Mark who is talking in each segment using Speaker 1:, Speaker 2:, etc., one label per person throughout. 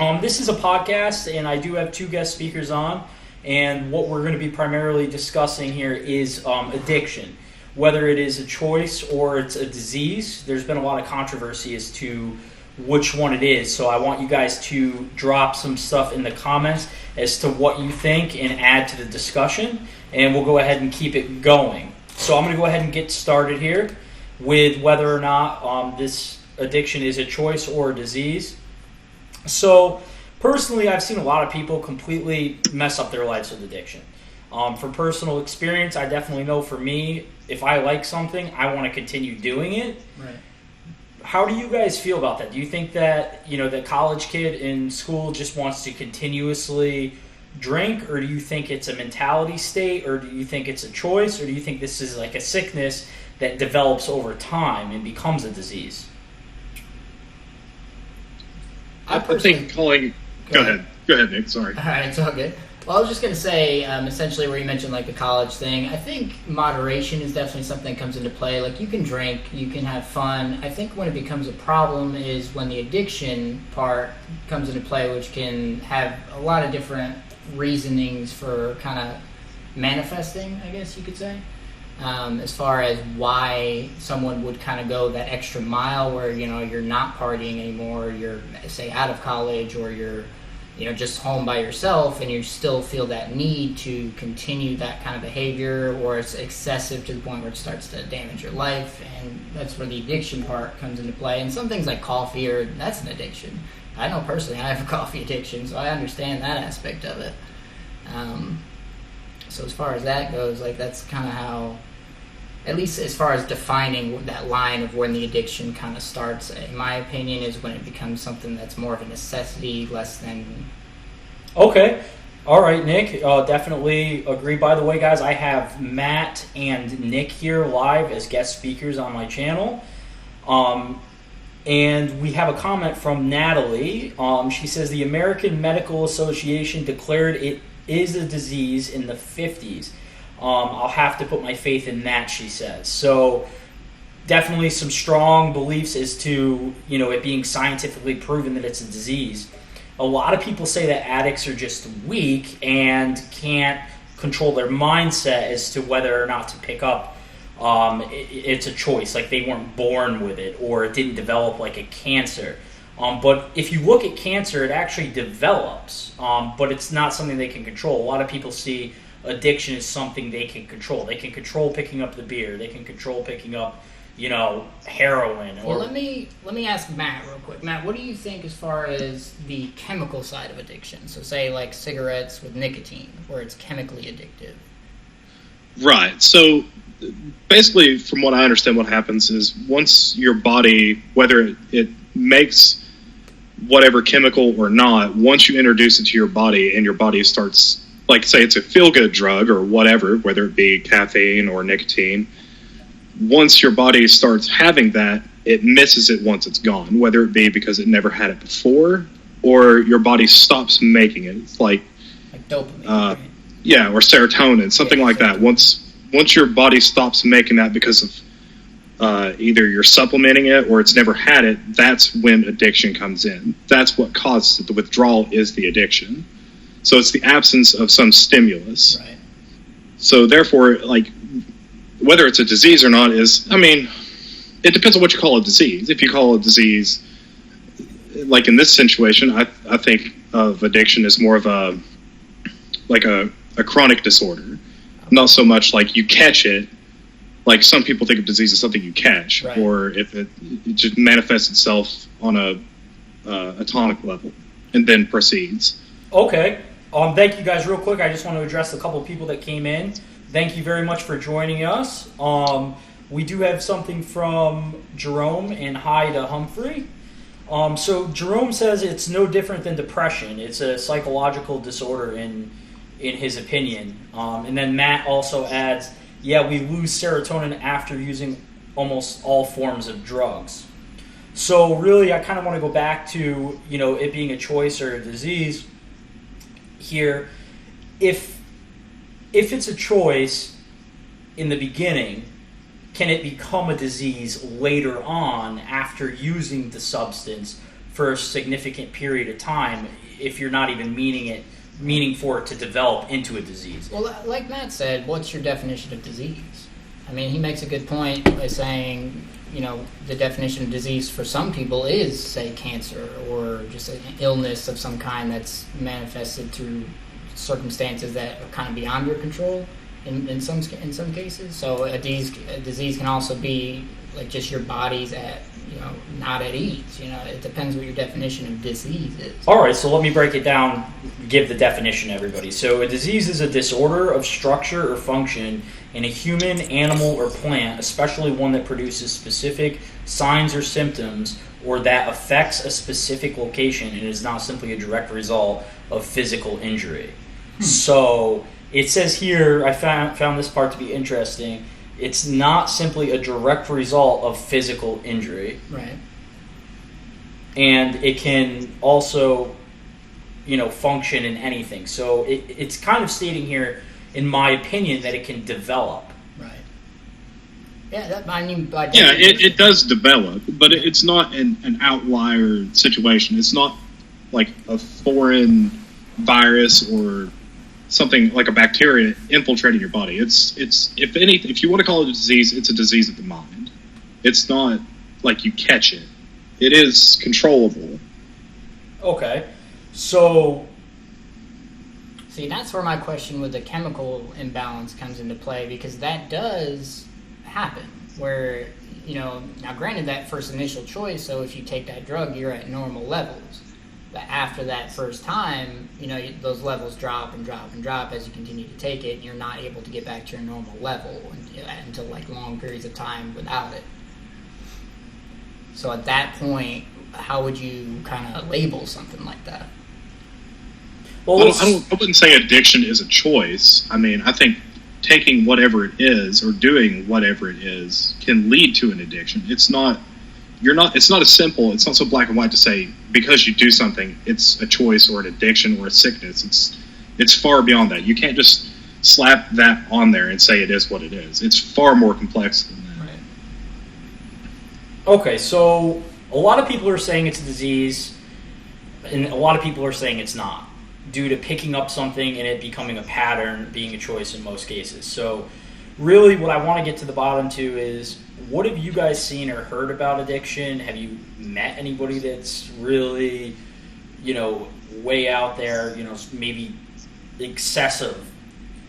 Speaker 1: This is a podcast, and I do have two guest speakers on. And what we're going to be primarily discussing here is addiction, whether it is a choice or it's a disease. There's been a lot of controversy as to which one it is. So I want you guys to drop some stuff in the comments as to what you think and add to the discussion. And we'll go ahead and keep it going. So I'm going to go ahead and get started here with whether or not this addiction is a choice or a disease. So personally, I've seen a lot of people completely mess up their lives with addiction. From personal experience, I definitely know for me, if I like something, I want to continue doing it.
Speaker 2: Right.
Speaker 1: How do you guys feel about that? Do you think that, the college kid in school just wants to continuously drink, or do you think it's a mentality state, or do you think it's a choice, or do you think this is like a sickness that develops over time and becomes a disease?
Speaker 3: I think calling... Go ahead. Go ahead, Nick. Sorry.
Speaker 2: All right, it's all good. Well, I was just going to say, essentially where you mentioned like the college thing, I think moderation is definitely something that comes into play. Like you can drink, you can have fun. I think when it becomes a problem is when the addiction part comes into play, which can have a lot of different reasonings for kind of manifesting, I guess you could say. As far as why someone would kind of go that extra mile where, you're not partying anymore, you're, say, out of college, or you're, just home by yourself, and you still feel that need to continue that kind of behavior, or it's excessive to the point where it starts to damage your life, and that's where the addiction part comes into play. And some things like coffee, that's an addiction. I know personally I have a coffee addiction, so I understand that aspect of it. So as far as that goes, like that's kind of how, at least as far as defining that line of when the addiction kind of starts, in my opinion, is when it becomes something that's more of a necessity, less than...
Speaker 1: Okay. All right, Nick. Definitely agree. By the way, guys, I have Matt and Nick here live as guest speakers on my channel. And we have a comment from Natalie. She says, the American Medical Association declared it is a disease in the 50s. I'll have to put my faith in that, she says. So definitely some strong beliefs as to, it being scientifically proven that it's a disease. A lot of people say that addicts are just weak and can't control their mindset as to whether or not to pick up. It's a choice, like they weren't born with it, or it didn't develop like a cancer. But if you look at cancer, it actually develops, but it's not something they can control. A lot of people see addiction as something they can control. They can control picking up the beer. They can control picking up, heroin.
Speaker 2: Well, let me ask Matt real quick. Matt, what do you think as far as the chemical side of addiction? So say like cigarettes with nicotine, where it's chemically addictive.
Speaker 3: Right. So basically, from what I understand, what happens is once your body, whether it makes whatever chemical or not, once you introduce it to your body and your body starts, like say it's a feel-good drug or whatever, whether it be caffeine or nicotine, once your body starts having that, it misses it once it's gone, whether it be because it never had it before or your body stops making it. It's like
Speaker 2: dopamine, right?
Speaker 3: Yeah, or serotonin, something like that. Once your body stops making that because of either you're supplementing it or it's never had it, that's when addiction comes in. That's what causes it. The withdrawal is the addiction. So it's the absence of some stimulus.
Speaker 2: Right.
Speaker 3: So therefore, like, whether it's a disease or not it depends on what you call a disease. If you call a disease, like in this situation, I think of addiction as more of a chronic disorder. Not so much like you catch it. Like some people think of disease as something you catch, right, or if it just manifests itself on a atomic level and then proceeds.
Speaker 1: Okay. Thank you guys real quick. I just want to address a couple of people that came in. Thank you very much for joining us. We do have something from Jerome, and hi to Humphrey. So Jerome says it's no different than depression. It's a psychological disorder in his opinion. And then Matt also adds, yeah, we lose serotonin after using almost all forms of drugs. So really, I kind of want to go back to, it being a choice or a disease here. If it's a choice in the beginning, can it become a disease later on after using the substance for a significant period of time if you're not even meaning for it to develop into a disease.
Speaker 2: Well, like Matt said, what's your definition of disease? I mean, he makes a good point by saying, the definition of disease for some people is, say, cancer or just an illness of some kind that's manifested through circumstances that are kind of beyond your control in some cases. So a disease can also be like just your body's not at ease. It depends what your definition of disease is.
Speaker 1: All right, so let me break it down, give the definition to everybody. So a disease is a disorder of structure or function in a human, animal, or plant, especially one that produces specific signs or symptoms or that affects a specific location and is not simply a direct result of physical injury. So it says here, I found this part to be interesting, it's not simply a direct result of physical injury.
Speaker 2: Right.
Speaker 1: And it can also, function in anything. So it's kind of stating here, in my opinion, that it can develop.
Speaker 2: Right. Yeah,
Speaker 3: it does develop, but it's not an outlier situation. It's not like a foreign virus or something like a bacteria infiltrating your body. It's if you want to call it a disease, it's a disease of the mind. It's not like you catch it. It is controllable.
Speaker 1: Okay. So
Speaker 2: see, that's where my question with the chemical imbalance comes into play, because that does happen where, now granted that first initial choice, so if you take that drug, you're at normal levels. But after that first time, those levels drop and drop and drop as you continue to take it, and you're not able to get back to your normal level until like long periods of time without it. So at that point, how would you kind of label something like that?
Speaker 3: Well, I wouldn't say addiction is a choice. I mean, I think taking whatever it is or doing whatever it is can lead to an addiction. It's not so black and white to say because you do something, it's a choice or an addiction or a sickness. It's far beyond that. You can't just slap that on there and say it is what it is. It's far more complex than that.
Speaker 2: Right.
Speaker 1: Okay, so a lot of people are saying it's a disease, and a lot of people are saying it's not, due to picking up something and it becoming a pattern, being a choice in most cases. So really what I want to get to the bottom to is, what have you guys seen or heard about addiction? Have you met anybody that's really, way out there, maybe excessive,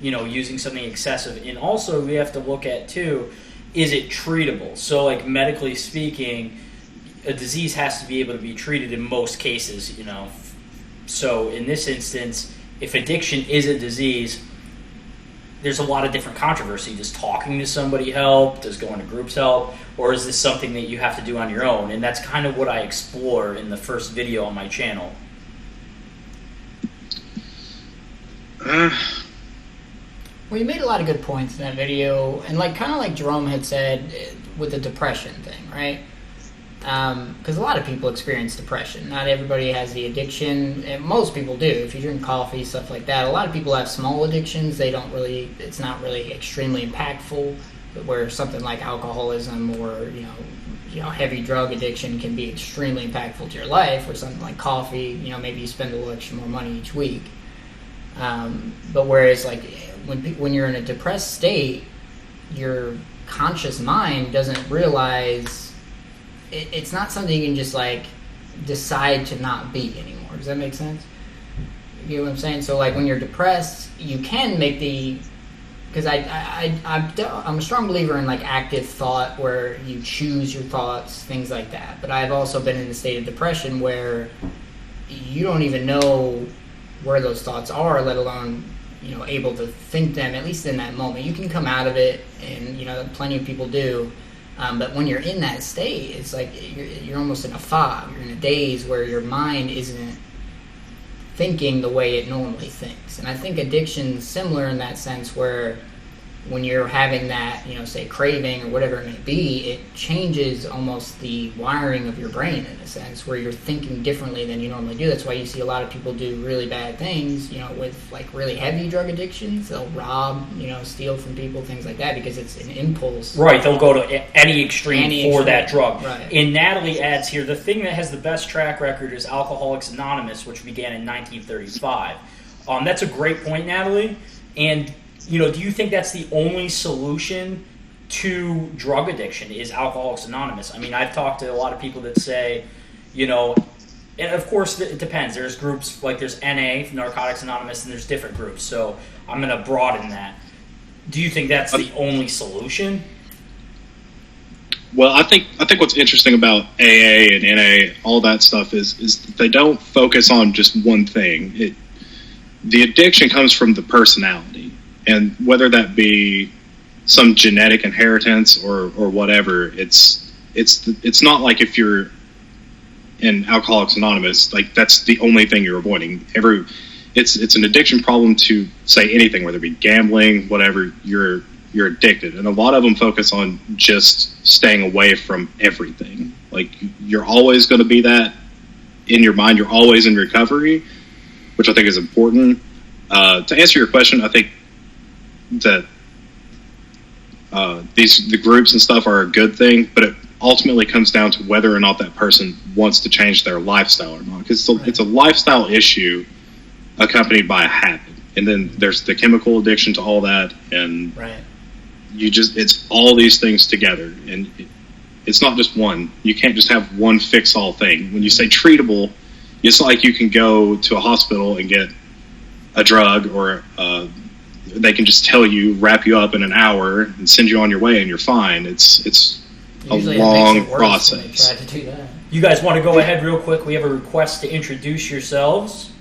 Speaker 1: using something excessive? And also we have to look at, too, is it treatable? So, like, medically speaking, a disease has to be able to be treated in most cases, So in this instance, if addiction is a disease, there's a lot of different controversy. Does talking to somebody help? Does going to groups help? Or is this something that you have to do on your own? And that's kind of what I explore in the first video on my channel.
Speaker 2: Well, you made a lot of good points in that video. And kind of like Jerome had said with the depression thing, right? Because a lot of people experience depression. Not everybody has the addiction, and most people do. If you drink coffee, stuff like that, a lot of people have small addictions. It's not really extremely impactful, but where something like alcoholism or heavy drug addiction can be extremely impactful to your life, or something like coffee, maybe you spend a little extra more money each week. But whereas when you're in a depressed state, your conscious mind doesn't realize. It's not something you can just decide to not be anymore. Does that make sense? You know what I'm saying? So when you're depressed, you can make because I'm a strong believer in active thought, where you choose your thoughts, things like that. But I've also been in a state of depression where you don't even know where those thoughts are, let alone able to think them, at least in that moment. You can come out of it, and plenty of people do. But when you're in that state, it's like you're almost in a fog. You're in a daze where your mind isn't thinking the way it normally thinks. And I think addiction's similar in that sense, where when you're having that, say craving or whatever it may be, it changes almost the wiring of your brain in a sense, where you're thinking differently than you normally do. That's why you see a lot of people do really bad things, with like really heavy drug addictions. They'll rob, steal from people, things like that, because it's an impulse.
Speaker 1: Right, they'll go to any extreme for that drug.
Speaker 2: Right.
Speaker 1: And Natalie adds here, the thing that has the best track record is Alcoholics Anonymous, which began in 1935. That's a great point, Natalie. And do you think that's the only solution to drug addiction is Alcoholics Anonymous? I mean, I've talked to a lot of people that say, and of course it depends. There's groups like there's NA, Narcotics Anonymous, and there's different groups. So I'm going to broaden that. Do you think that's the only solution?
Speaker 3: Well, I think what's interesting about AA and NA, all that stuff is that they don't focus on just one thing. The addiction comes from the personality. And whether that be some genetic inheritance or whatever, it's not like if you're in Alcoholics Anonymous, like that's the only thing you're avoiding. It's an addiction problem to say anything, whether it be gambling, whatever. You're addicted, and a lot of them focus on just staying away from everything. Like you're always going to be that in your mind. You're always in recovery, which I think is important. To answer your question, I think that the groups and stuff are a good thing, but it ultimately comes down to whether or not that person wants to change their lifestyle or not. Because it's a lifestyle issue accompanied by a habit, and then there's the chemical addiction to all that, and it's all these things together, and it's not just one. You can't just have one fix-all thing. When you say treatable, it's like you can go to a hospital and get a drug, or they can just tell you, wrap you up in an hour, and send you on your way, and you're fine. It's usually a long process.
Speaker 2: Try to do that.
Speaker 1: You guys want to go ahead real quick? We have a request to introduce yourselves.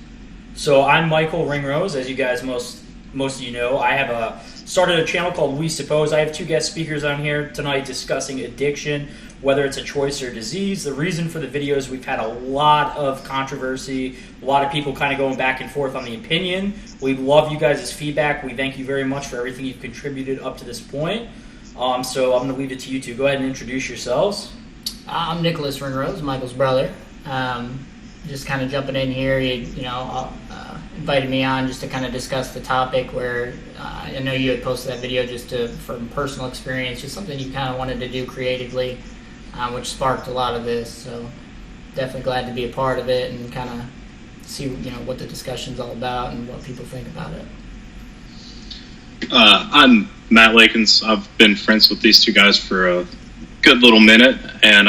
Speaker 1: So I'm Michael Ringrose, as you guys most of you know. I have started a channel called We Suppose. I have 2 guest speakers on here tonight discussing addiction, whether it's a choice or disease. The reason for the videos, we've had a lot of controversy, a lot of people kind of going back and forth on the opinion. We love you guys' feedback. We thank you very much for everything you've contributed up to this point. So I'm going to leave it to you two. Go ahead and introduce yourselves.
Speaker 2: I'm Nicholas Ringrose, Michael's brother. Just kind of jumping in here, invited me on just to kind of discuss the topic where I know you had posted that video just from personal experience, just something you kind of wanted to do creatively, which sparked a lot of this. So definitely glad to be a part of it and kind of see what the discussion's all about and what people think about it.
Speaker 3: I'm Matt Lakins. I've been friends with these 2 guys for a good little minute, and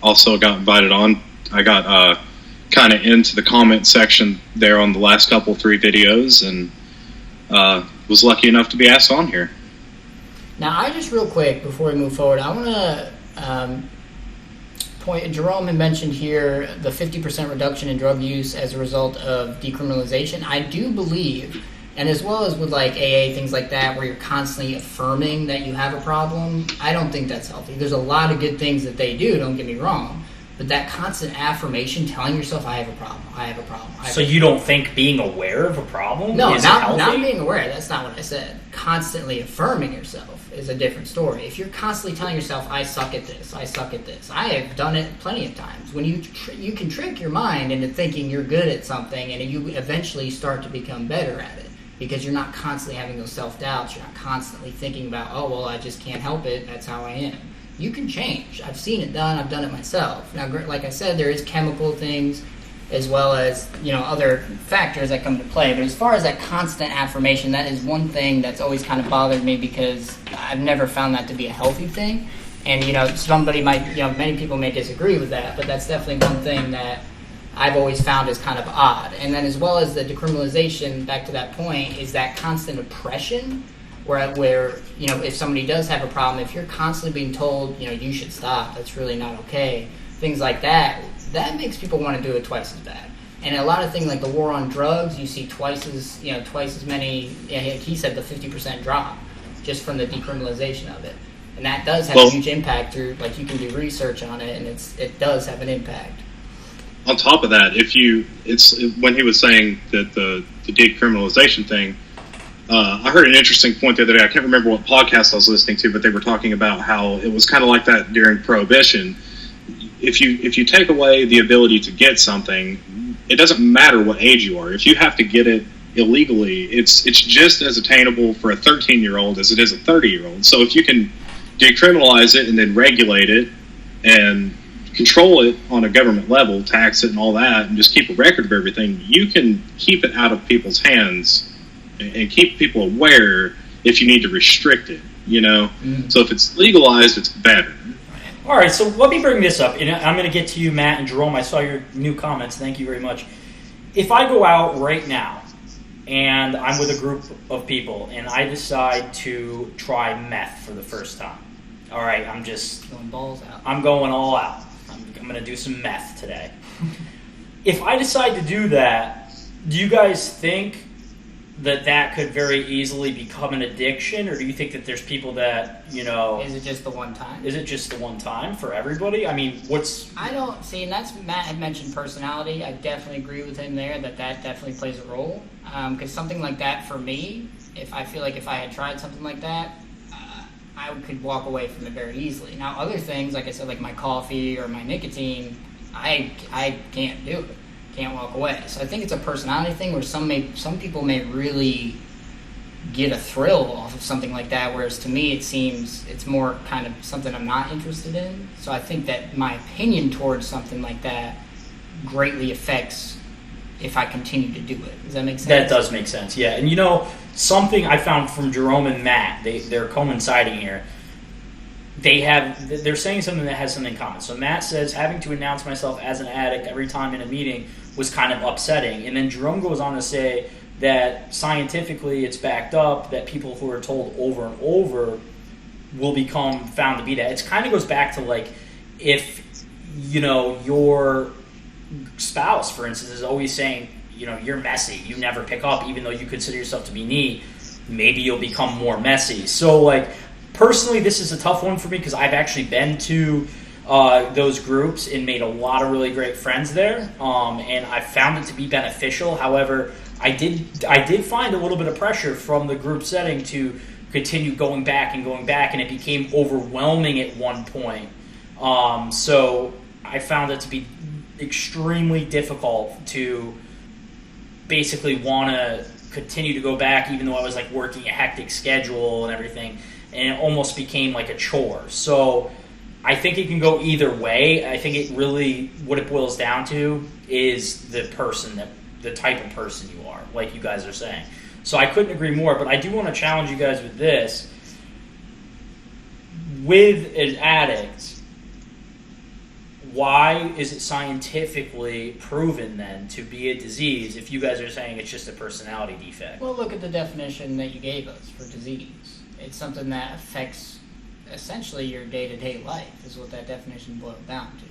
Speaker 3: also got invited on. I got kind of into the comment section there on the last 3 videos, and was lucky enough to be asked on here.
Speaker 2: Now, I just real quick before we move forward, I want to point. Jerome had mentioned here the 50% reduction in drug use as a result of decriminalization. I do believe, and as well as with like AA, things like that, where you're constantly affirming that you have a problem, I don't think that's healthy. There's a lot of good things that they do, don't get me wrong, but that constant affirmation, telling yourself, I have a problem, I have a problem.
Speaker 1: So you don't think being aware of a problem
Speaker 2: is
Speaker 1: healthy?
Speaker 2: Not being aware, that's not what I said. Constantly affirming yourself is a different story. If you're constantly telling yourself, I suck at this, I suck at this. I have done it plenty of times. When you can trick your mind into thinking you're good at something, and you eventually start to become better at it, because you're not constantly having those self-doubts. You're not constantly thinking about, oh, well, I just can't help it, that's how I am. You can change. I've seen it done. I've done it myself. Now, like I said, there is chemical things as well as, other factors that come to play. But as far as that constant affirmation, that is one thing that's always kind of bothered me, because I've never found that to be a healthy thing. And, somebody might, many people may disagree with that, but that's definitely one thing that I've always found is kind of odd. And then as well as the decriminalization, back to that point, is that constant oppression where if somebody does have a problem, if you're constantly being told, you should stop, that's really not okay, things like that, that makes people want to do it twice as bad. And a lot of things like the war on drugs, you see twice as many, he said the 50% drop just from the decriminalization of it. And that does have a huge impact through, like, you can do research on it, and it does have an impact.
Speaker 3: On top of that, when he was saying that the decriminalization thing, I heard an interesting point the other day. I can't remember what podcast I was listening to, but they were talking about how it was kind of like that during Prohibition. If you take away the ability to get something, it doesn't matter what age you are. If you have to get it illegally, it's just as attainable for a 13-year-old as it is a 30-year-old. So if you can decriminalize it and then regulate it and control it on a government level, tax it and all that, and just keep a record of everything, you can keep it out of people's hands and keep people aware if you need to restrict it, So if it's legalized, it's better.
Speaker 1: All right, so let me bring this up, and I'm going to get to you, Matt and Jerome. I saw your new comments. Thank you very much. If I go out right now and I'm with a group of people and I decide to try meth for the first time, all right, I'm just
Speaker 2: going balls out. I'm
Speaker 1: going all out. I'm going to do some meth today. If I decide to do that, do you guys think that could very easily become an addiction, or do you think that there's people that,
Speaker 2: Is it just the one time?
Speaker 1: Is it just the one time for everybody? I mean,
Speaker 2: I don't see, and that's, Matt had mentioned personality. I definitely agree with him there that definitely plays a role. Because something like that for me, if I feel like if I had tried something like that, I could walk away from it very easily. Now, other things, like I said, like my coffee or my nicotine, I can't do it. Can't walk away. So I think it's a personality thing where some people may really get a thrill off of something like that, whereas to me it seems it's more kind of something I'm not interested in. So I think that my opinion towards something like that greatly affects if I continue to do it. Does that make sense?
Speaker 1: That does make sense, yeah. And something I found from Jerome and Matt, they're coinciding here. They're saying something that has something in common. So Matt says, having to announce myself as an addict every time in a meeting was kind of upsetting. And then Jerome goes on to say that scientifically it's backed up that people who are told over and over will become found to be that. It kind of goes back to like if, your spouse, for instance, is always saying, you're messy, you never pick up, even though you consider yourself to be neat, maybe you'll become more messy. So like, personally, this is a tough one for me because I've actually been to those groups and made a lot of really great friends there, and I found it to be beneficial. However, I did find a little bit of pressure from the group setting to continue going back, and it became overwhelming at one point. So I found it to be extremely difficult to basically want to continue to go back, even though I was like working a hectic schedule and everything. And it almost became like a chore. So I think it can go either way. I think it really, what it boils down to is the type of person you are, like you guys are saying. So I couldn't agree more, but I do want to challenge you guys with this. With an addict, why is it scientifically proven then to be a disease if you guys are saying it's just a personality defect?
Speaker 2: Well, look at the definition that you gave us for disease. It's something that affects essentially your day-to-day life is what that definition boiled down to.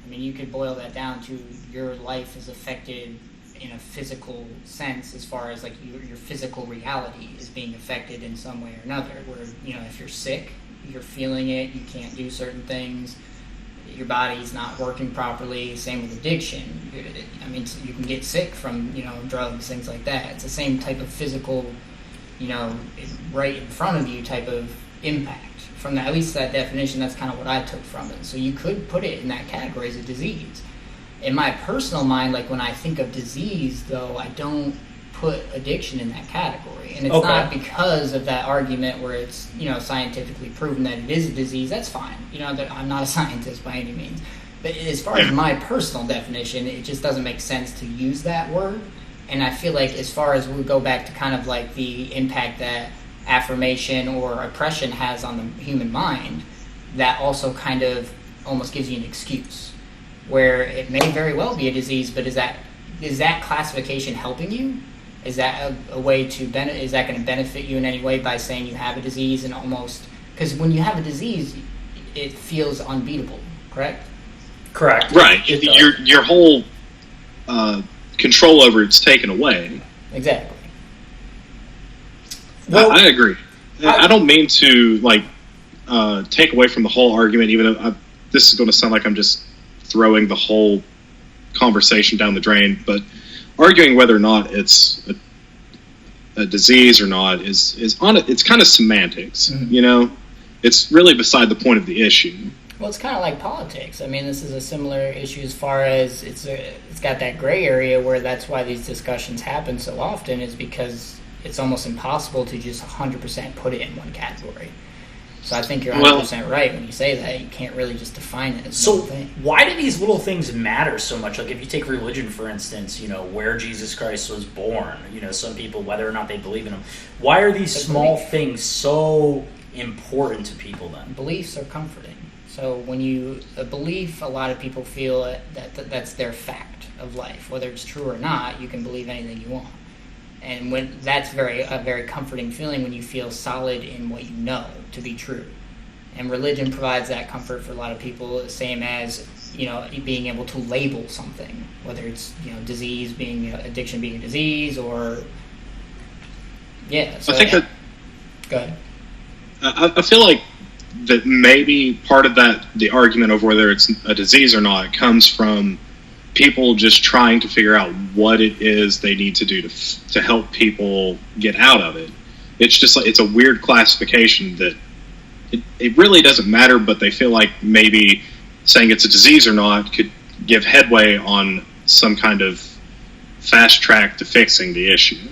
Speaker 2: I mean, you could boil that down to your life is affected in a physical sense as far as like your physical reality is being affected in some way or another, where, if you're sick, you're feeling it, you can't do certain things, your body's not working properly. Same with addiction. I mean, you can get sick from, drugs, things like that. It's the same type of physical, right in front of you type of impact. From that, at least that definition, that's kind of what I took from it. So you could put it in that category as a disease. In my personal mind, like when I think of disease, though, I don't put addiction in that category. And it's not because of that argument where it's, scientifically proven that it is a disease. That's fine. I'm not a scientist by any means. But as far as my personal definition, it just doesn't make sense to use that word. And I feel like as far as we go back to kind of like the impact that affirmation or oppression has on the human mind, that also kind of almost gives you an excuse where it may very well be a disease, but is that classification helping you? Is that a way to is that going to benefit you in any way by saying you have a disease? And almost, because when you have a disease, it feels unbeatable, correct?
Speaker 1: Correct.
Speaker 3: Right. Your whole control over it's taken away.
Speaker 2: Exactly.
Speaker 3: Well, I agree. I don't mean to take away from the whole argument, even though this is going to sound like I'm just throwing the whole conversation down the drain, but arguing whether or not it's a disease or not is on it. It's kind of semantics,
Speaker 2: Mhm.
Speaker 3: you know. It's really beside the point of the issue.
Speaker 2: Well, it's kind of like politics. I mean, this is a similar issue as far as it's got that gray area where that's why these discussions happen so often, is because it's almost impossible to just 100% put it in one category. So I think you're 100% right when you say that. You can't really just define it as
Speaker 1: So
Speaker 2: one thing.
Speaker 1: why do these little things matter so much? Like if you take religion, for instance, you know, where Jesus Christ was born, you know, some people, whether or not they believe in him, why are these small things so important to people then?
Speaker 2: Beliefs are comforting. So when a belief, a lot of people feel that's their fact of life. Whether it's true or not, you can believe anything you want. And when that's a very comforting feeling when you feel solid in what you know to be true. And religion provides that comfort for a lot of people, the same as, you know, being able to label something, whether it's, you know, disease being addiction being a disease, or So
Speaker 3: I think that
Speaker 2: go ahead.
Speaker 3: I feel like that maybe part of the argument of whether it's a disease or not comes from people just trying to figure out what it is they need to do to help people get out of it. It's just like, it's a weird classification that it really doesn't matter, but they feel like maybe saying it's a disease or not could give headway on some kind of fast track to fixing the issue.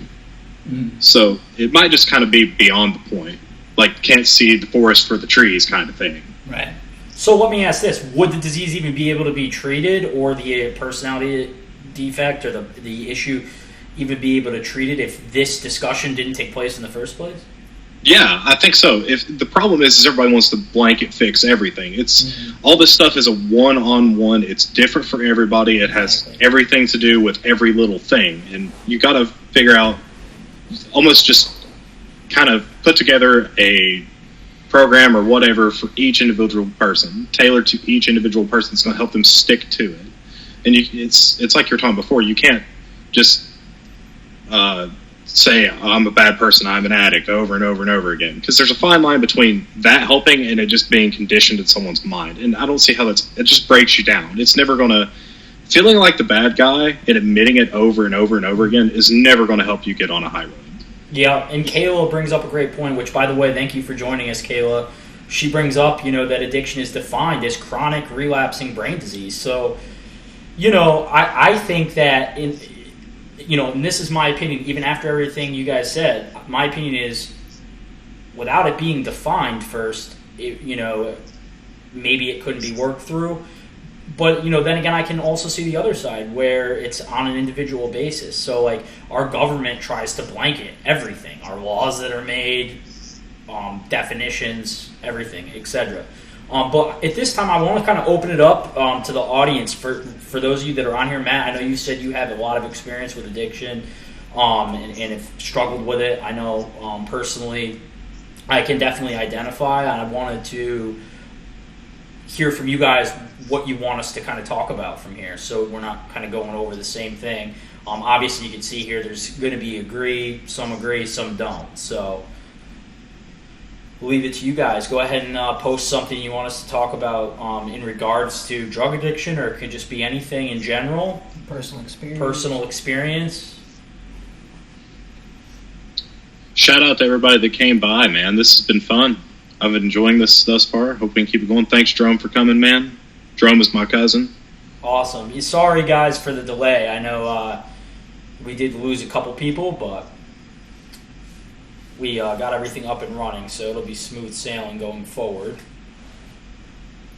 Speaker 2: Mm-hmm.
Speaker 3: So it might just kind of be beyond the point. Like, can't see the forest for the trees kind of thing.
Speaker 2: Right.
Speaker 1: So let me ask this: would the disease even be able to be treated, or the personality defect, or the issue even be able to treat it if this discussion didn't take place in the first place?
Speaker 3: Yeah, I think so. If the problem is everybody wants to blanket fix everything. It's all this stuff is a one-on-one. It's different for everybody. It has everything to do with every little thing, and you got to figure out, almost just kind of put together a program or whatever for each individual person, tailored to each individual person. It's going to help them stick to it. And it's like you were talking before. You can't just say, I'm a bad person, I'm an addict, over and over and over again. Because there's a fine line between that helping and it just being conditioned in someone's mind. And I don't see how it just breaks you down. It's never going to, feeling like the bad guy and admitting it over and over and over again is never going to help you get on a high road.
Speaker 1: Yeah, and Kayla brings up a great point, which, by the way, thank you for joining us, Kayla. She brings up, you know, that addiction is defined as chronic relapsing brain disease. So, you know, I think that, and this is my opinion, even after everything you guys said, my opinion is, without it being defined first, maybe it couldn't be worked through. But, then again, I can also see the other side where it's on an individual basis. So, like, our government tries to blanket everything. Our laws that are made, definitions, everything, etc. But at this time, I want to kind of open it up to the audience. For those of you that are on here, Matt, I know you said you have a lot of experience with addiction and have struggled with it. I know personally I can definitely identify, and I wanted to hear from you guys what you want us to kind of talk about from here, so we're not kind of going over the same thing. Obviously, you can see here there's going to be agree, some don't. So we'll leave it to you guys. Go ahead and post something you want us to talk about in regards to drug addiction, or it could just be anything in general.
Speaker 2: Personal experience.
Speaker 3: Shout out to everybody that came by, man. This has been fun. I've been enjoying this thus far. Hope we can keep it going. Thanks, Jerome, for coming, man. Jerome is my cousin.
Speaker 1: Awesome. Sorry, guys, for the delay. I know we did lose a couple people, but we got everything up and running, so it'll be smooth sailing going forward.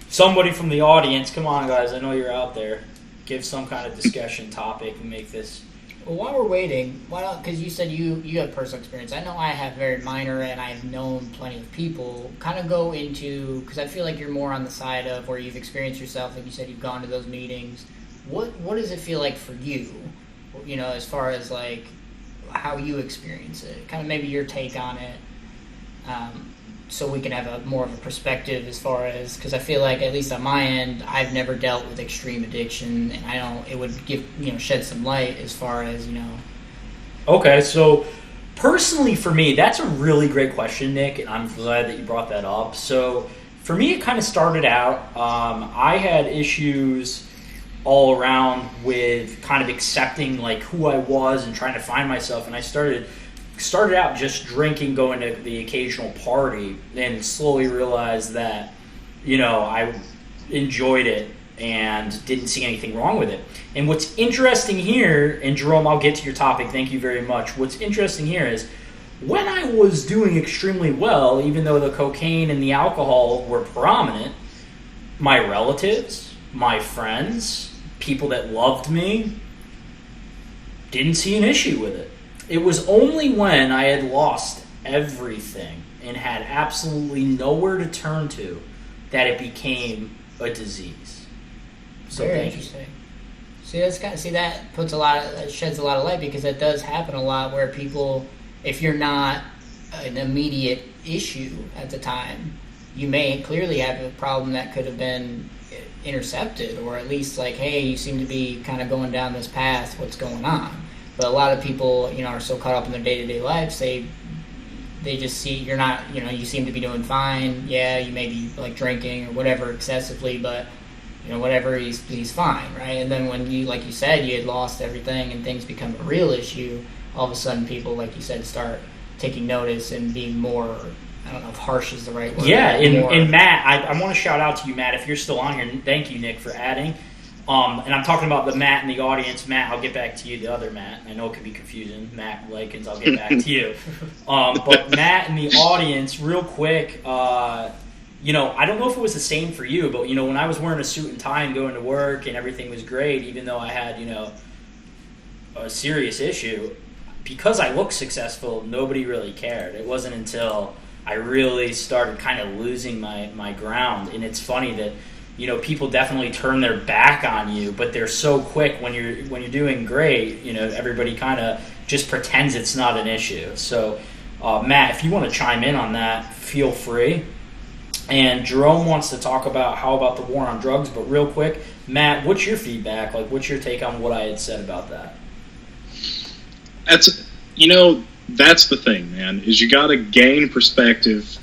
Speaker 1: Somebody from the audience, come on, guys. I know you're out there. Give some kind of discussion topic and make this.
Speaker 2: Well, while we're waiting, why not? Because you said you have personal experience. I know I have very minor, and I've known plenty of people. Kind of go into, because I feel like you're more on the side of where you've experienced yourself. Like you said, you've gone to those meetings. What does it feel like for you? As far as like how you experience it. Kind of maybe your take on it, so we can have more of a perspective as far as, because I feel like, at least on my end, I've never dealt with extreme addiction, and it would give shed some light as far as
Speaker 1: Okay, so personally for me, that's a really great question, Nick, and I'm glad that you brought that up. So for me, it kind of started out, I had issues all around with kind of accepting like who I was and trying to find myself, and I started started out just drinking, going to the occasional party, and slowly realized that, I enjoyed it and didn't see anything wrong with it. And what's interesting here, and Jerome, I'll get to your topic, thank you very much. What's interesting here is when I was doing extremely well, even though the cocaine and the alcohol were prominent, my relatives, my friends, people that loved me, didn't see an issue with it. It was only when I had lost everything and had absolutely nowhere to turn to that it became a disease. So
Speaker 2: very interesting. See, that sheds a lot of light, because that does happen a lot where people, if you're not an immediate issue at the time, you may clearly have a problem that could have been intercepted, or at least like, hey, you seem to be kind of going down this path, what's going on? But a lot of people, are so caught up in their day-to-day lives, they just see you're not, you seem to be doing fine. Yeah, you may be like drinking or whatever excessively, but whatever, he's fine, right? And then when you, like you said, you had lost everything and things become a real issue, all of a sudden people, like you said, start taking notice and being more, I don't know if harsh is the right word.
Speaker 1: Yeah, and Matt, I want to shout out to you, Matt, if you're still on here. Thank you, Nick, for adding. And I'm talking about the Matt in the audience. Matt, I'll get back to you, the other Matt. I know it can be confusing. Matt Likens, I'll get back to you. But Matt in the audience, real quick, I don't know if it was the same for you, but, when I was wearing a suit and tie and going to work and everything was great, even though I had, a serious issue, because I looked successful, nobody really cared. It wasn't until I really started kind of losing my ground. And it's funny that, people definitely turn their back on you, but they're so quick when you're doing great, everybody kind of just pretends it's not an issue. So, Matt, if you want to chime in on that, feel free. And Jerome wants to talk about how about the war on drugs, but real quick, Matt, what's your feedback? Like, what's your take on what I had said about that?
Speaker 3: That's the thing, man, is you got to gain perspective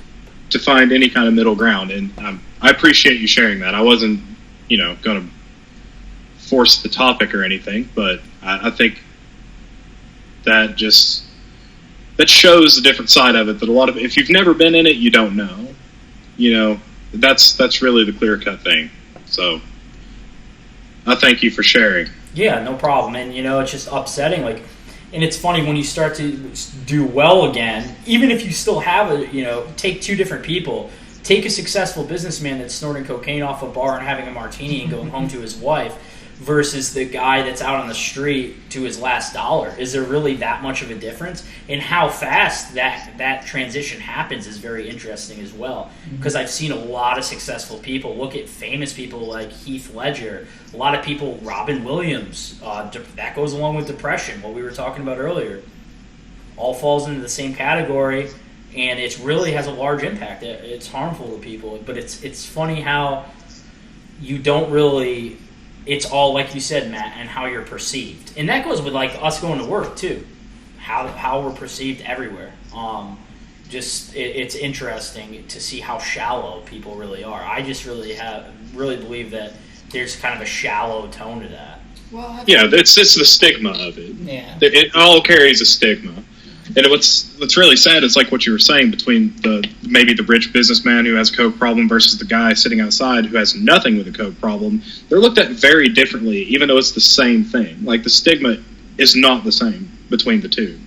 Speaker 3: to find any kind of middle ground. And I appreciate you sharing that. I wasn't, going to force the topic or anything, but I think that shows the different side of it, that if you've never been in it, you don't know. That's really the clear-cut thing. So I thank you for sharing.
Speaker 1: Yeah, no problem. And, it's just upsetting, and it's funny when you start to do well again, even if you still have take two different people. Take a successful businessman that's snorting cocaine off a bar and having a martini and going home to his wife versus the guy that's out on the street to his last dollar. Is there really that much of a difference? And how fast that transition happens is very interesting as well. Because I've seen a lot of successful people. Look at famous people like Heath Ledger. A lot of people, Robin Williams. That goes along with depression, what we were talking about earlier. All falls into the same category, and it really has a large impact. It's harmful to people, but it's funny how you don't really... It's all, like you said, Matt, and how you're perceived. And that goes with, us going to work, too. How we're perceived everywhere. It's interesting to see how shallow people really are. I just really believe that there's kind of a shallow tone to that.
Speaker 3: Well, it's the stigma of it.
Speaker 2: Yeah.
Speaker 3: It all carries a stigma. And what's really sad is like what you were saying between maybe the rich businessman who has a coke problem versus the guy sitting outside who has nothing with a coke problem. They're looked at very differently, even though it's the same thing. Like the stigma is not the same between the two.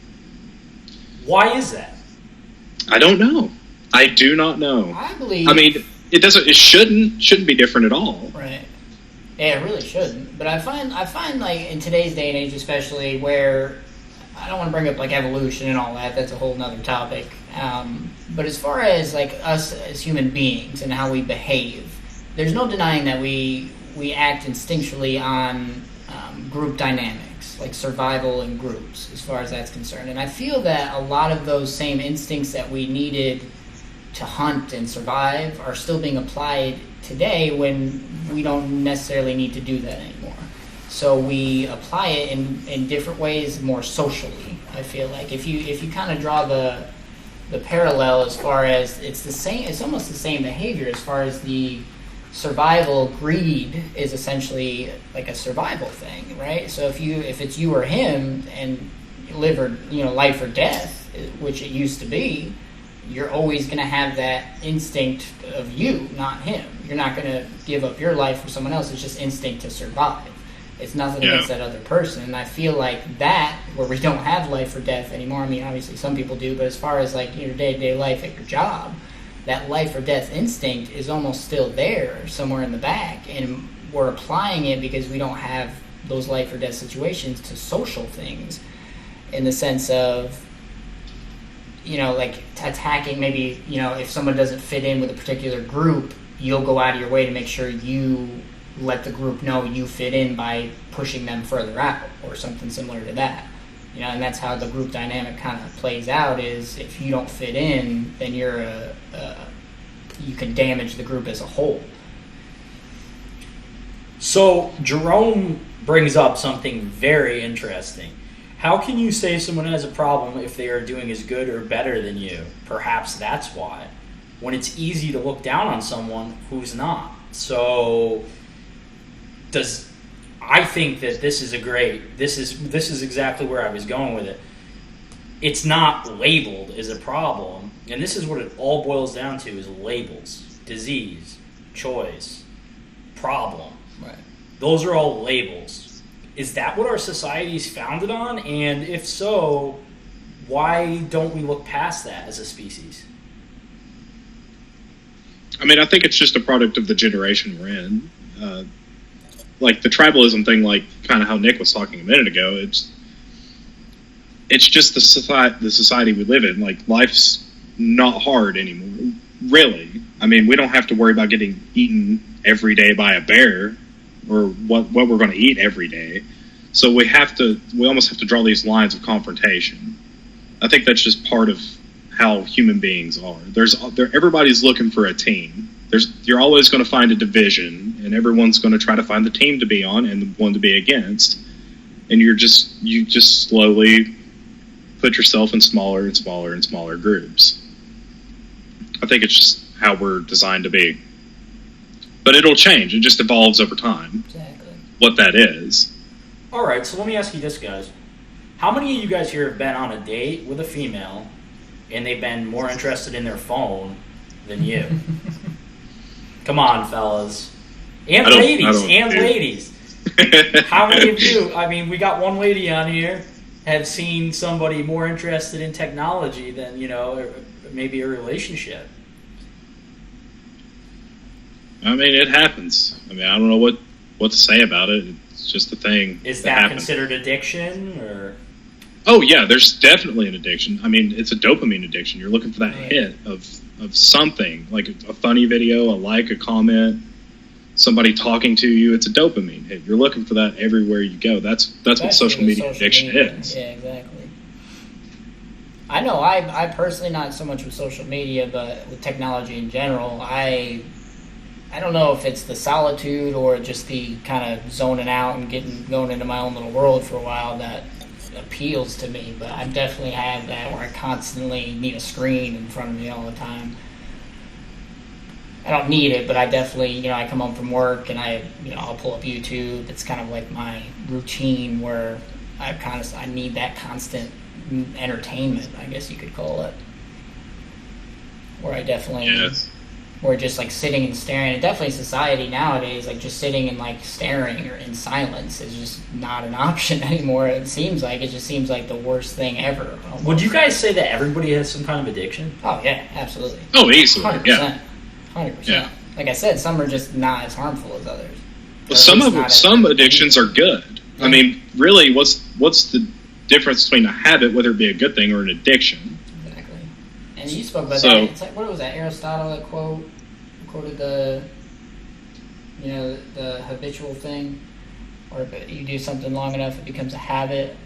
Speaker 1: Why is that?
Speaker 3: I don't know. I do not know.
Speaker 2: I believe.
Speaker 3: I mean, it shouldn't be different at all.
Speaker 2: Right. Yeah, it really shouldn't. But I find in today's day and age, especially where. I don't want to bring up evolution and all that. That's a whole nother topic. But as far as us as human beings and how we behave, there's no denying that we act instinctually on group dynamics, like survival in groups, as far as that's concerned. And I feel that a lot of those same instincts that we needed to hunt and survive are still being applied today when we don't necessarily need to do that anymore. So we apply it in different ways, more socially. I feel like if you kind of draw the parallel as far as it's almost the same behavior as far as the survival. Greed is essentially like a survival thing, right? So if it's you or him and life or death, which it used to be, you're always going to have that instinct of you, not him. You're not going to give up your life for someone else. It's just instinct to survive. It's nothing against that other person. And I feel like that, where we don't have life or death anymore, I mean, obviously some people do, but as far as like your day-to-day life at your job, that life or death instinct is almost still there somewhere in the back. And we're applying it because we don't have those life or death situations to social things, in the sense of, you know, like attacking, maybe, you know, if someone doesn't fit in with a particular group, you'll go out of your way to make sure you let the group know you fit in by pushing them further out or something similar to that. You know, and that's how the group dynamic kind of plays out, is if you don't fit in, then you can damage the group as a whole.
Speaker 1: So Jerome brings up something very interesting. How can you say someone has a problem if they are doing as good or better than you? Perhaps that's why. When it's easy to look down on someone who's not. So I think that this is exactly where I was going with it. It's not labeled as a problem, and this is what it all boils down to, is labels. Disease, choice, problem.
Speaker 2: Right.
Speaker 1: Those are all labels. Is that what our society is founded on? And if so, why don't we look past that as a species?
Speaker 3: I mean, I think it's just a product of the generation we're in. Like the tribalism thing, like kind of how Nick was talking a minute ago, it's just the society we live in. Like, life's not hard anymore, really. I mean, we don't have to worry about getting eaten every day by a bear, or what we're going to eat every day. So we almost have to draw these lines of confrontation. I think that's just part of how human beings are. Everybody's looking for a team. You're always going to find a division, and everyone's going to try to find the team to be on and the one to be against. And you just slowly put yourself in smaller and smaller and smaller groups. I think it's just how we're designed to be. But it'll change. It just evolves over time.
Speaker 2: Exactly.
Speaker 3: What that is.
Speaker 1: All right, so let me ask you this, guys. How many of you guys here have been on a date with a female and they've been more interested in their phone than you? Come on, fellas. And ladies. How many of you, I mean, we got one lady on here, have seen somebody more interested in technology than, you know, maybe a relationship?
Speaker 3: I mean, it happens. I mean, I don't know what to say about it. It's just a thing.
Speaker 1: Is that considered addiction, or?
Speaker 3: Oh yeah, there's definitely an addiction. I mean, it's a dopamine addiction. You're looking for that hit of something, like a funny video, a comment, somebody talking to you. It's a dopamine hit. You're looking for that everywhere you go. That's what social media addiction is.
Speaker 2: Yeah, exactly. I know I personally, not so much with social media, but with technology in general, I don't know if it's the solitude or just the kind of zoning out and going into my own little world for a while that appeals to me, but I definitely have that where I constantly need a screen in front of me all the time. I don't need it, but I definitely, you know, I come home from work and I'll pull up YouTube. It's kind of like my routine where I need that constant entertainment, I guess you could call it. Where I definitely...
Speaker 3: Yes.
Speaker 2: Or just like sitting and staring. And definitely society nowadays, like just sitting and like staring or in silence is just not an option anymore. It seems like the worst thing ever. Almost.
Speaker 1: Would you guys say that everybody has some kind of addiction?
Speaker 2: Oh yeah, absolutely.
Speaker 3: Oh, easily.
Speaker 2: 100%.
Speaker 3: Yeah.
Speaker 2: 100%.
Speaker 3: Yeah.
Speaker 2: Like I said, some are just not as harmful as others.
Speaker 3: Well, some addictions are good. I mean, really, what's the difference between a habit, whether it be a good thing, or an addiction?
Speaker 2: Exactly. And you spoke about that. It's like, what was that? Aristotle that quoted the habitual thing, or if you do something long enough, it becomes a habit.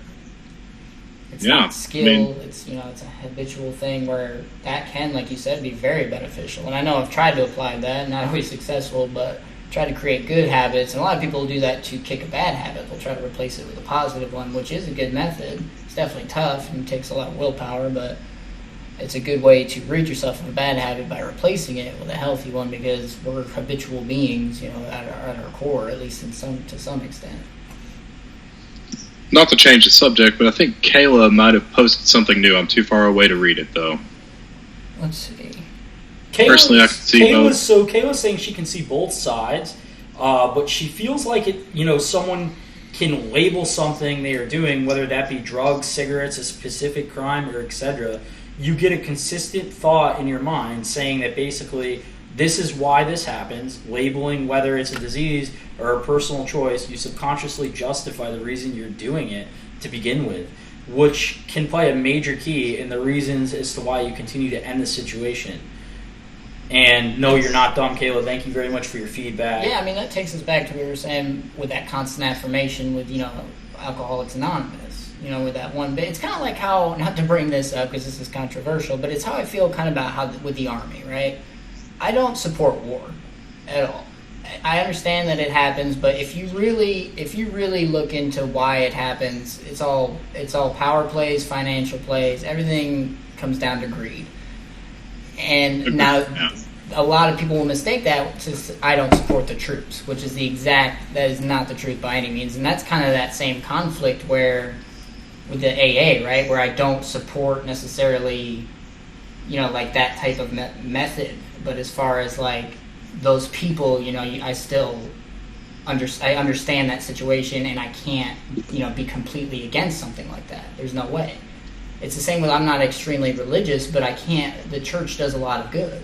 Speaker 2: It's not skill. It's a habitual thing where that can, like you said, be very beneficial. And I know I've tried to apply that, not always successful, but try to create good habits. And a lot of people do that to kick a bad habit. They'll try to replace it with a positive one, which is a good method. It's definitely tough and takes a lot of willpower, but it's a good way to rid yourself of a bad habit by replacing it with a healthy one, because we're habitual beings, at our core, at least to some extent.
Speaker 3: not to change the subject, but I think Kayla might have posted something new. I'm too far away to read it, though.
Speaker 2: Let's see.
Speaker 3: Personally, I can see both.
Speaker 1: So Kayla's saying she can see both sides, but she feels like someone can label something they are doing, whether that be drugs, cigarettes, a specific crime, or etc. You get a consistent thought in your mind saying that basically this is why this happens, labeling whether it's a disease or a personal choice. You subconsciously justify the reason you're doing it to begin with, which can play a major key in the reasons as to why you continue to end the situation. And no, you're not dumb, Kayla. Thank you very much for your feedback.
Speaker 2: Yeah, I mean, that takes us back to what we were saying with that constant affirmation with, Alcoholics Anonymous. With that one bit. It's kind of like how, not to bring this up because this is controversial, but it's how I feel kind of about how with the Army, right? I don't support war at all. I understand that it happens, but if you really look into why it happens, it's all power plays, financial plays, everything comes down to greed. And now, a lot of people will mistake that to I don't support the troops, which is that is not the truth by any means. And that's kind of that same conflict where, with the AA, right, where I don't support necessarily, like that type of method. But as far as like those people, I still I understand that situation, and I can't, be completely against something like that. There's no way. It's the same with I'm not extremely religious, but I can't. The church does a lot of good.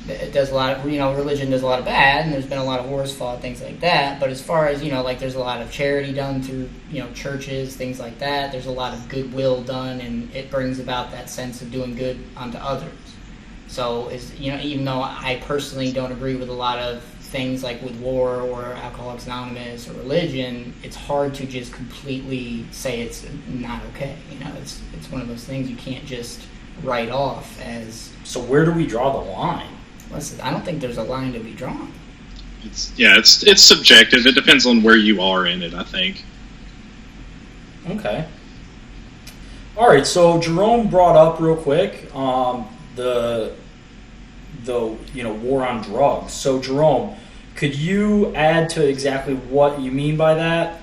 Speaker 2: It does a lot of, religion does a lot of bad, and there's been a lot of wars fought, things like that. But as far as, like there's a lot of charity done through, churches, things like that. There's a lot of goodwill done, and it brings about that sense of doing good unto others. So, even though I personally don't agree with a lot of things like with war or Alcoholics Anonymous or religion, it's hard to just completely say it's not okay. It's one of those things you can't just write off as.
Speaker 1: So where do we draw the line?
Speaker 2: Listen, I don't think there's a line to be drawn.
Speaker 3: It's subjective. It depends on where you are in it, I think.
Speaker 1: Okay. All right. So Jerome brought up real quick the war on drugs. So Jerome, could you add to exactly what you mean by that?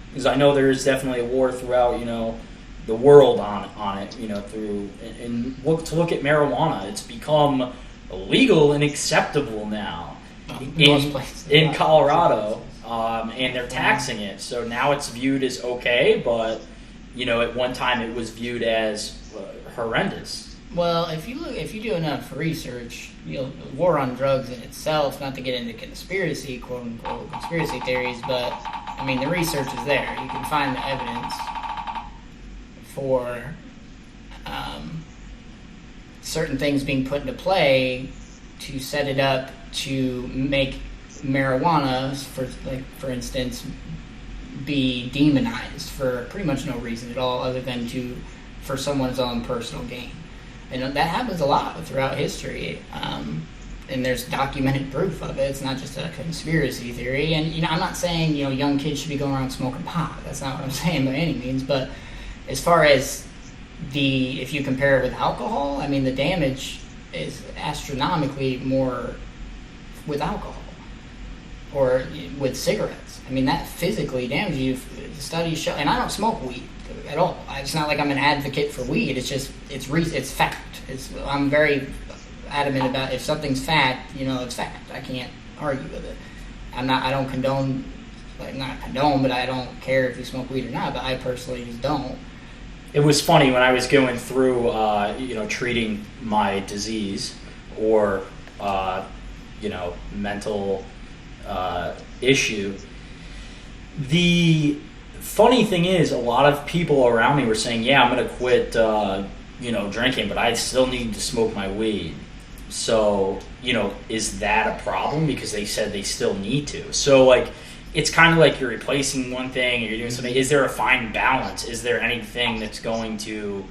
Speaker 1: Because I know there is definitely a war throughout the world on it. Through and to look at marijuana, it's become illegal and acceptable now in Colorado, and they're taxing it. So now it's viewed as okay, but at one time it was viewed as horrendous.
Speaker 2: Well, if you do enough research, war on drugs in itself, not to get into conspiracy, quote unquote, conspiracy theories, but I mean the research is there. You can find the evidence for certain things being put into play to set it up to make marijuana, for instance, be demonized for pretty much no reason at all, other than for someone's own personal gain. And that happens a lot throughout history, and there's documented proof of it. It's not just a conspiracy theory. And I'm not saying young kids should be going around smoking pot. That's not what I'm saying by any means. But as far as if you compare it with alcohol, I mean the damage is astronomically more with alcohol or with cigarettes. I mean that physically damages you. Studies show, and I don't smoke weed at all. It's not like I'm an advocate for weed. It's just it's fact. I'm very adamant about if something's fact, it's fact. I can't argue with it. I don't condone, but I don't care if you smoke weed or not. But I personally just don't.
Speaker 1: It was funny when I was going through, treating my disease or, mental issue. The funny thing is, a lot of people around me were saying, "Yeah, I'm going to quit, drinking, but I still need to smoke my weed." So, is that a problem? Because they said they still need to. So, it's kind of like you're replacing one thing and you're doing something. Is there a fine balance? Is there anything that's going to,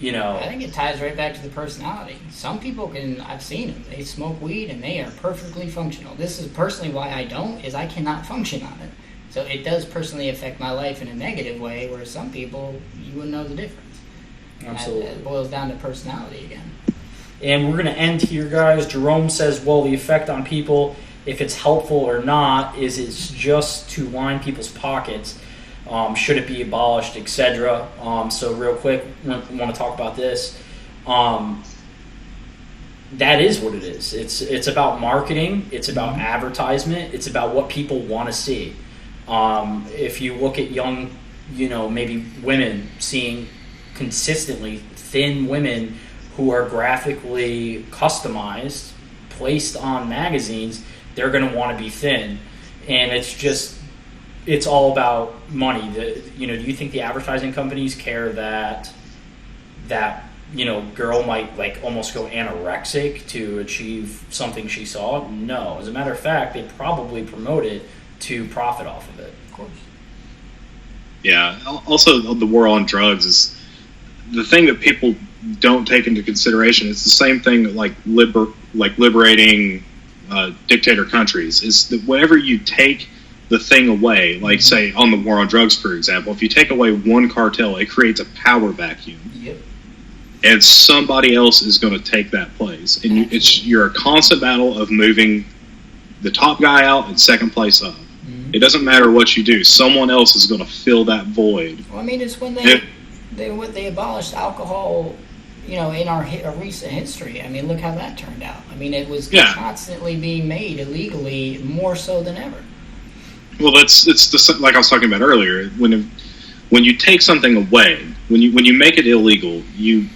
Speaker 2: I think it ties right back to the personality. Some people I've seen them, they smoke weed and they are perfectly functional. This is personally why I don't, is I cannot function on it. So it does personally affect my life in a negative way, whereas some people, you wouldn't know the difference.
Speaker 1: Absolutely.
Speaker 2: It boils down to personality again.
Speaker 1: And we're going to end here, guys. Jerome says, well, the effect on people, if it's helpful or not, is it's just to line people's pockets. Should it be abolished, etc. So real quick, want to talk about this. That is what it is. It's about marketing. It's about advertisement. It's about what people want to see. If you look at young, maybe women, seeing consistently thin women who are graphically customized, placed on magazines, they're going to want to be thin. And it's all about money. Do you think the advertising companies care that girl might like almost go anorexic to achieve something she saw? No. As a matter of fact, they probably promote it to profit off of it.
Speaker 2: Of course.
Speaker 3: Yeah. Also, the war on drugs is the thing that people don't take into consideration. It's the same thing like liberating dictator countries. Is that whenever you take the thing away, like say on the war on drugs, for example, if you take away one cartel, it creates a power vacuum.
Speaker 2: Yep.
Speaker 3: And somebody else is going to take that place. And you're a constant battle of moving the top guy out and second place up. Mm-hmm. It doesn't matter what you do. Someone else is going to fill that void.
Speaker 2: Well, I mean, it's when they abolished alcohol, in our recent history. I mean, look how that turned out. I mean, it was constantly being made illegally, more so than ever.
Speaker 3: Well, it's like I was talking about earlier. When you take something away, when you make it illegal, you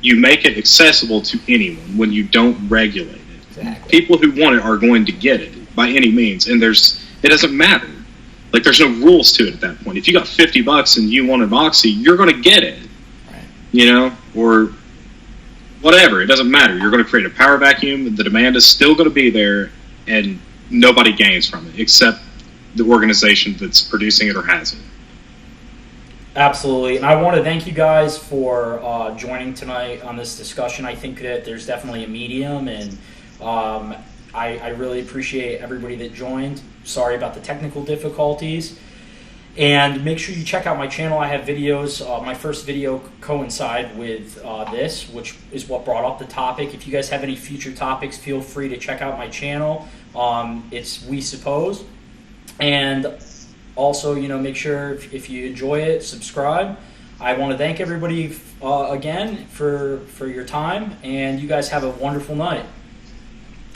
Speaker 3: make it accessible to anyone when you don't regulate it.
Speaker 2: Exactly.
Speaker 3: People who want it are going to get it by any means, and it doesn't matter. Like, there's no rules to it at that point. If you got $50 and you want an Oxy, you're going to get it. Right. Or whatever. It doesn't matter. You're going to create a power vacuum. The demand is still going to be there, and nobody gains from it except the organization that's producing it or has it.
Speaker 1: Absolutely. And I want to thank you guys for joining tonight on this discussion. I think that there's definitely a medium, and I really appreciate everybody that joined. Sorry about the technical difficulties. And make sure you check out my channel. I have videos. My first video coincide with this, which is what brought up the topic. If you guys have any future topics, feel free to check out my channel. It's We Suppose. And also, make sure if you enjoy it, subscribe. I want to thank everybody again for your time, and you guys have a wonderful night.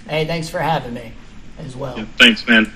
Speaker 2: Hey, thanks for having me as well.
Speaker 3: Yeah, thanks, man.